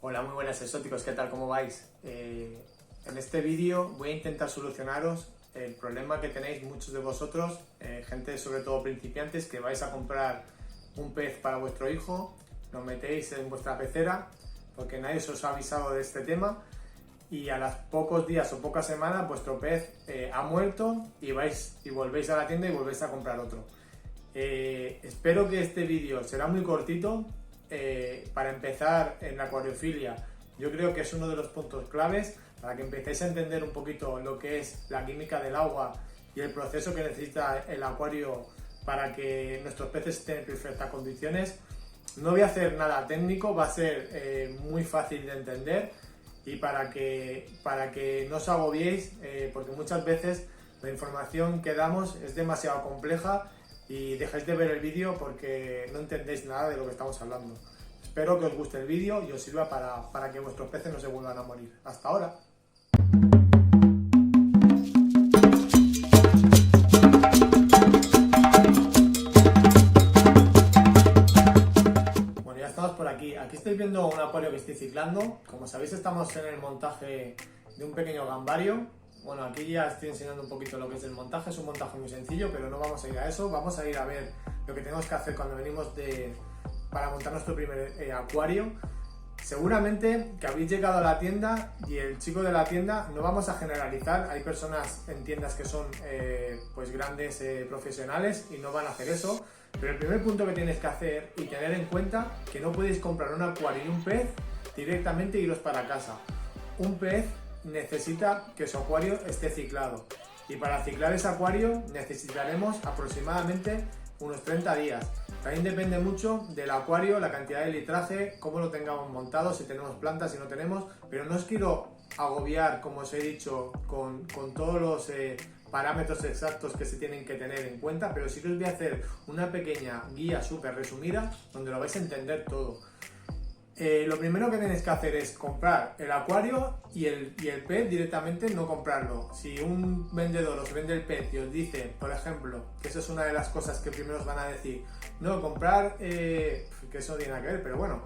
Hola, muy buenas exóticos, ¿qué tal? ¿Cómo vais? En este vídeo voy a intentar solucionaros el problema que tenéis muchos de vosotros, gente sobre todo principiantes, que vais a comprar un pez para vuestro hijo, lo metéis en vuestra pecera porque nadie os ha avisado de este tema y a los pocos días o pocas semanas vuestro pez ha muerto y volvéis a la tienda y volvéis a comprar otro. Espero que este vídeo será muy cortito. Para empezar en la acuariofilia, yo creo que es uno de los puntos claves para que empecéis a entender un poquito lo que es la química del agua y el proceso que necesita el acuario para que nuestros peces estén en perfectas condiciones. No voy a hacer nada técnico, va a ser muy fácil de entender y para que no os agobiéis, porque muchas veces la información que damos es demasiado compleja y dejáis de ver el vídeo porque no entendéis nada de lo que estamos hablando. Espero que os guste el vídeo y os sirva para que vuestros peces no se vuelvan a morir. Hasta ahora. Bueno, ya estamos por aquí. Aquí estáis viendo un acuario que estoy ciclando. Como sabéis, estamos en el montaje de un pequeño gambario. Bueno, aquí ya estoy enseñando un poquito lo que es el montaje, es un montaje muy sencillo, pero no vamos a ir a eso, vamos a ir a ver lo que tenemos que hacer cuando venimos para montar nuestro primer acuario. Seguramente que habéis llegado a la tienda y el chico de la tienda, no vamos a generalizar, hay personas en tiendas que son pues grandes profesionales y no van a hacer eso, pero el primer punto que tienes que hacer y tener en cuenta que no podéis comprar un acuario y un pez directamente e iros para casa. Un pez necesita que su acuario esté ciclado y para ciclar ese acuario necesitaremos aproximadamente unos 30 días. También depende mucho del acuario, la cantidad de litraje, cómo lo tengamos montado, si tenemos plantas, si no tenemos, pero no os quiero agobiar, como os he dicho, con todos los parámetros exactos que se tienen que tener en cuenta, pero sí que os voy a hacer una pequeña guía súper resumida donde lo vais a entender todo. Lo primero que tenéis que hacer es comprar el acuario y el pez directamente, no comprarlo. Si un vendedor os vende el pez y os dice, por ejemplo, que eso es una de las cosas que primero os van a decir, no, comprar, que eso no tiene nada que ver, pero bueno,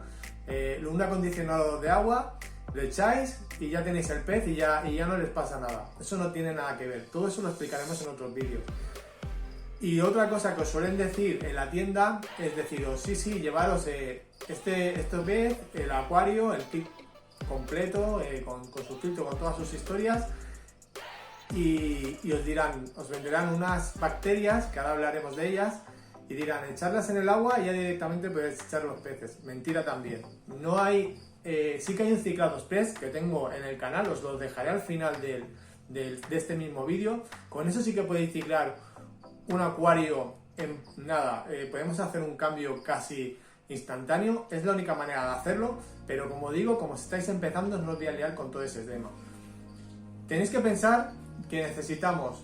un acondicionador de agua, le echáis y ya tenéis el pez y ya no les pasa nada. Eso no tiene nada que ver, todo eso lo explicaremos en otros vídeos. Y otra cosa que os suelen decir en la tienda es deciros, sí, llevaros este pez, el acuario, el kit completo, con su filtro, con todas sus historias, y os venderán unas bacterias, que ahora hablaremos de ellas, y dirán, echarlas en el agua y ya directamente podéis echar los peces. Mentira también. No hay, sí que hay un ciclado express que tengo en el canal, os lo dejaré al final de este mismo vídeo. Con eso sí que podéis ciclar un acuario en nada, podemos hacer un cambio casi instantáneo, es la única manera de hacerlo, pero como digo, como estáis empezando, no os voy a liar con todo ese tema. Tenéis que pensar que necesitamos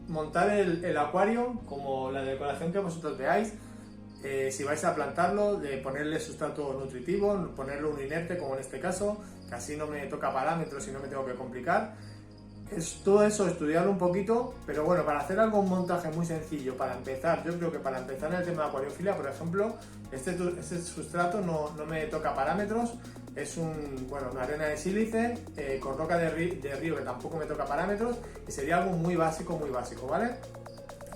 montar el acuario como la decoración que vosotros veáis, si vais a plantarlo, de ponerle sustrato nutritivo, ponerle un inerte como en este caso, que así no me toca parámetros y no me tengo que complicar. Es todo eso, estudiarlo un poquito, pero bueno, para hacer un montaje muy sencillo, para empezar, yo creo que para empezar en el tema de acuariofilia, por ejemplo, este sustrato no me toca parámetros, es una arena de sílice con roca de río que tampoco me toca parámetros y sería algo muy básico, ¿vale?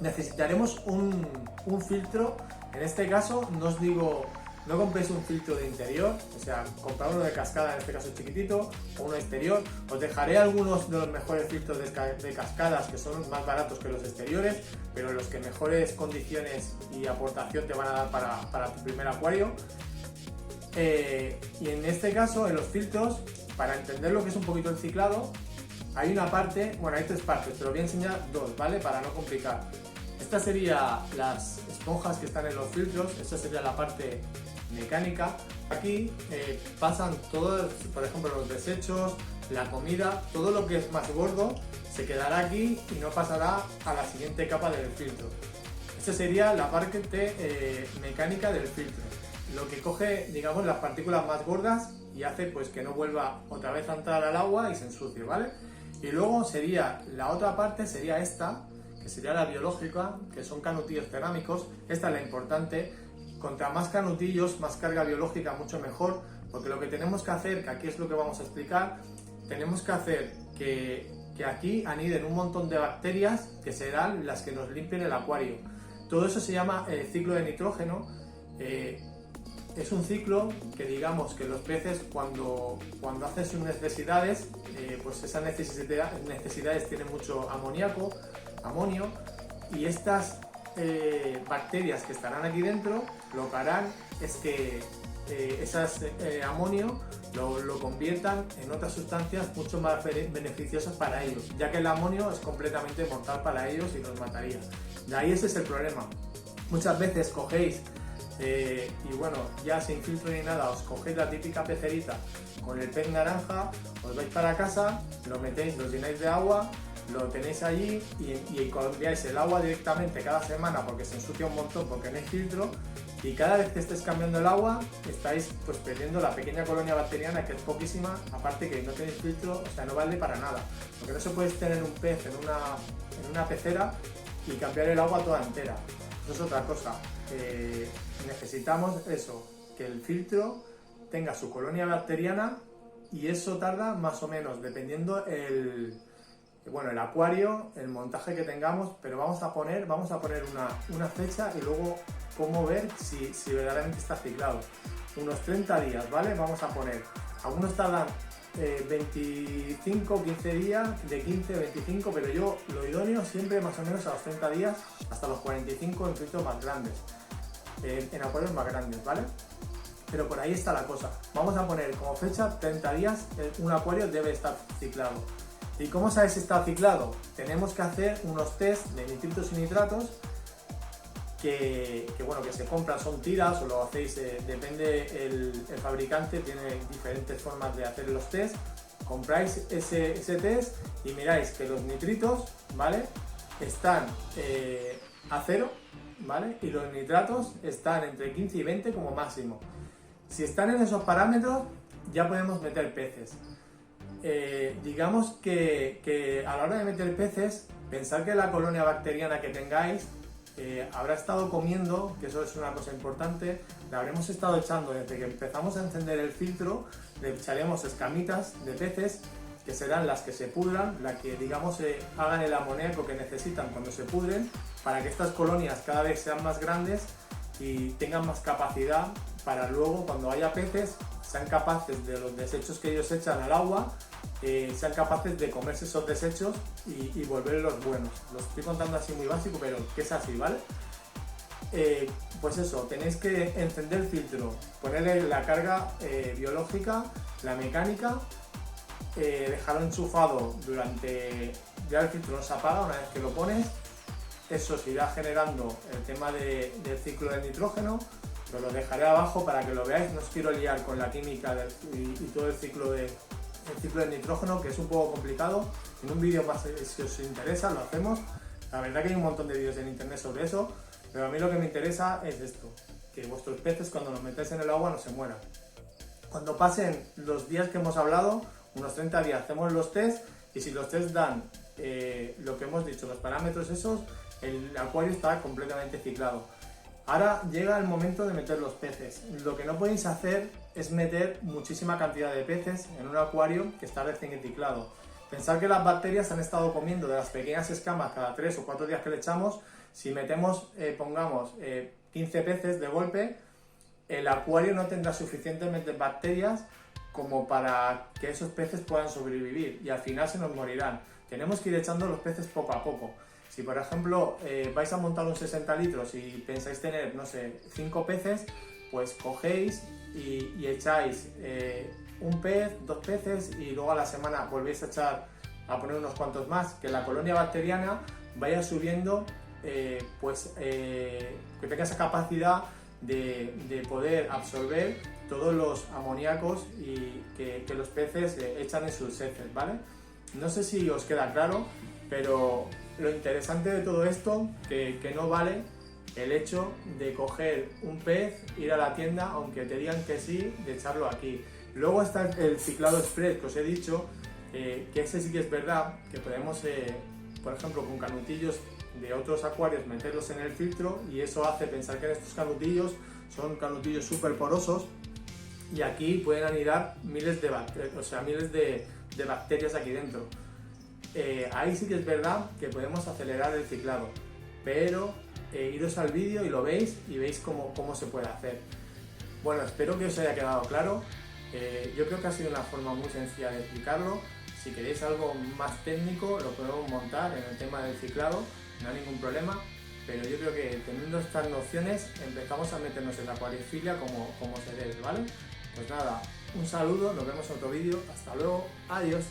Necesitaremos un filtro, en este caso no os digo, no compréis un filtro de interior, o sea, comprad uno de cascada, en este caso chiquitito, o uno exterior. Os dejaré algunos de los mejores filtros de cascadas que son más baratos que los exteriores, pero los que mejores condiciones y aportación te van a dar para tu primer acuario. Y en este caso, en los filtros, para entender lo que es un poquito el ciclado, hay una parte, bueno, hay tres partes, pero voy a enseñar dos, ¿vale? Para no complicar. Esta sería las esponjas que están en los filtros, esta sería la parte mecánica. Aquí pasan todos, por ejemplo, los desechos, la comida, todo lo que es más gordo se quedará aquí y no pasará a la siguiente capa del filtro. Esta sería la parte mecánica del filtro, lo que coge, digamos, las partículas más gordas y hace pues que no vuelva otra vez a entrar al agua y se ensucie, ¿vale? Y luego sería la otra parte, sería esta, que sería la biológica, que son canutillos cerámicos. Esta es la importante. Contra más canutillos, más carga biológica, mucho mejor, Porque lo que tenemos que hacer, que aquí es lo que vamos a explicar, tenemos que hacer que aquí aniden un montón de bacterias que serán las que nos limpien el acuario. Todo eso se llama ciclo de nitrógeno. Es un ciclo que digamos que los peces cuando hacen sus necesidades, pues esas necesidades tienen mucho amoníaco, amonio, y estas bacterias que estarán aquí dentro lo que harán es que esas amonio lo conviertan en otras sustancias mucho más beneficiosas para ellos, ya que el amonio es completamente mortal para ellos y los mataría. De ahí ese es el problema. Muchas veces cogéis y bueno, ya sin filtro ni nada, os cogéis la típica pecerita con el pez naranja, os vais para casa, lo metéis, lo llenáis de agua, lo tenéis allí y cambiáis el agua directamente cada semana porque se ensucia un montón porque no hay filtro, y cada vez que estéis cambiando el agua estáis pues perdiendo la pequeña colonia bacteriana, que es poquísima, aparte que no tenéis filtro, o sea, no vale para nada, porque no se puede tener un pez en una pecera y cambiar el agua toda entera. Eso es otra cosa. Necesitamos eso, que el filtro tenga su colonia bacteriana, y eso tarda más o menos, dependiendo el acuario, el montaje que tengamos, pero vamos a poner una fecha y luego cómo ver si verdaderamente está ciclado. Unos 30 días, ¿vale? Vamos a poner, algunos tardan 25, 15 días, de 15 a 25, pero yo lo idóneo siempre más o menos a los 30 días, hasta los 45 en filtros más grandes, en acuarios más grandes, ¿vale? Pero por ahí está la cosa. Vamos a poner como fecha 30 días, un acuario debe estar ciclado. ¿Y cómo sabes si está ciclado? Tenemos que hacer unos test de nitritos y nitratos que se compran, son tiras o lo hacéis, depende el fabricante, tiene diferentes formas de hacer los test. Compráis ese test y miráis que los nitritos, ¿vale?, están a 0, ¿vale?, y los nitratos están entre 15 y 20 como máximo. Si están en esos parámetros ya podemos meter peces. Digamos que a la hora de meter peces, pensar que la colonia bacteriana que tengáis habrá estado comiendo, que eso es una cosa importante, le habremos estado echando desde que empezamos a encender el filtro, le echaremos escamitas de peces que serán las que se pudran, las que digamos hagan el amoníaco que necesitan cuando se pudren, para que estas colonias cada vez sean más grandes y tengan más capacidad para luego, cuando haya peces, sean capaces de los desechos que ellos echan al agua, sean capaces de comerse esos desechos y volverlos buenos. Los estoy contando así muy básico, pero que es así, ¿vale? Pues eso, tenéis que encender el filtro, ponerle la carga biológica, la mecánica, dejarlo enchufado durante... Ya el filtro no se apaga una vez que lo pones, eso se irá generando el tema del ciclo del nitrógeno, pero lo dejaré abajo para que lo veáis, no os quiero liar con la química y todo el ciclo del nitrógeno, que es un poco complicado. En un vídeo más, si os interesa, lo hacemos. La verdad que hay un montón de vídeos en internet sobre eso, pero a mí lo que me interesa es esto, que vuestros peces cuando los metáis en el agua no se mueran. Cuando pasen los días que hemos hablado, unos 30 días, hacemos los test, y si los test dan lo que hemos dicho, los parámetros esos, el acuario está completamente ciclado. Ahora llega el momento de meter los peces. Lo que no podéis hacer es meter muchísima cantidad de peces en un acuario que está recién ciclado. Pensar que las bacterias han estado comiendo de las pequeñas escamas cada 3 o 4 días que le echamos. Si metemos, pongamos 15 peces de golpe, el acuario no tendrá suficientemente bacterias como para que esos peces puedan sobrevivir, y al final se nos morirán. Tenemos que ir echando los peces poco a poco. Si por ejemplo vais a montar un 60 litros y pensáis tener, no sé, 5 peces, pues cogéis y echáis un pez, 2 peces, y luego a la semana volvéis a poner unos cuantos más, que la colonia bacteriana vaya subiendo, que tenga esa capacidad de poder absorber todos los amoníacos y que los peces echan en sus heces, ¿vale? No sé si os queda claro, pero lo interesante de todo esto, que no vale el hecho de coger un pez, ir a la tienda, aunque te digan que sí, de echarlo aquí. Luego está el ciclado express que os he dicho, que ese sí que es verdad, que podemos, por ejemplo, con canutillos de otros acuarios meterlos en el filtro, y eso hace pensar que estos canutillos son canutillos súper porosos, y aquí pueden anidar miles de bacterias, o sea, miles de bacterias aquí dentro. Ahí sí que es verdad que podemos acelerar el ciclado, pero iros al vídeo y lo veis y veis cómo se puede hacer. Bueno, espero que os haya quedado claro. Yo creo que ha sido una forma muy sencilla de explicarlo. Si queréis algo más técnico lo podemos montar en el tema del ciclado, no hay ningún problema, pero yo creo que teniendo estas nociones empezamos a meternos en la acuariofilia como se debe, ¿vale? Pues nada, un saludo, nos vemos en otro vídeo, hasta luego, adiós.